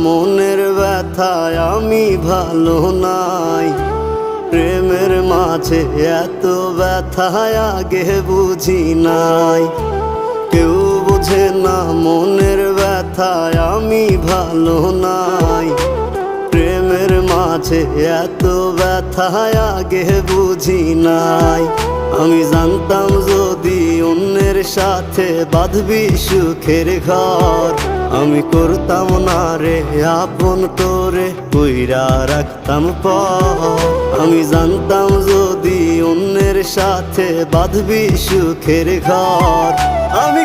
মনের ব্যথায় আমি ভালো নাই। প্রেমের মাঝে এত ব্যথায় আগে বুঝি নাই। কেউ বোঝে না মনের ব্যথায় আমি ভালো নাই। প্রেমের মাঝে এত ব্যথায় আগে বুঝি নাই। আমি জানতাম যদি অন্যের সাথে বাঁধবি সুখের ঘর, আমি করতাম না রে আপন তোরে কইরা রাখতাম পর। আমি জানতাম যদি অন্যের সাথে বাঁধবি সুখের ঘর, আমি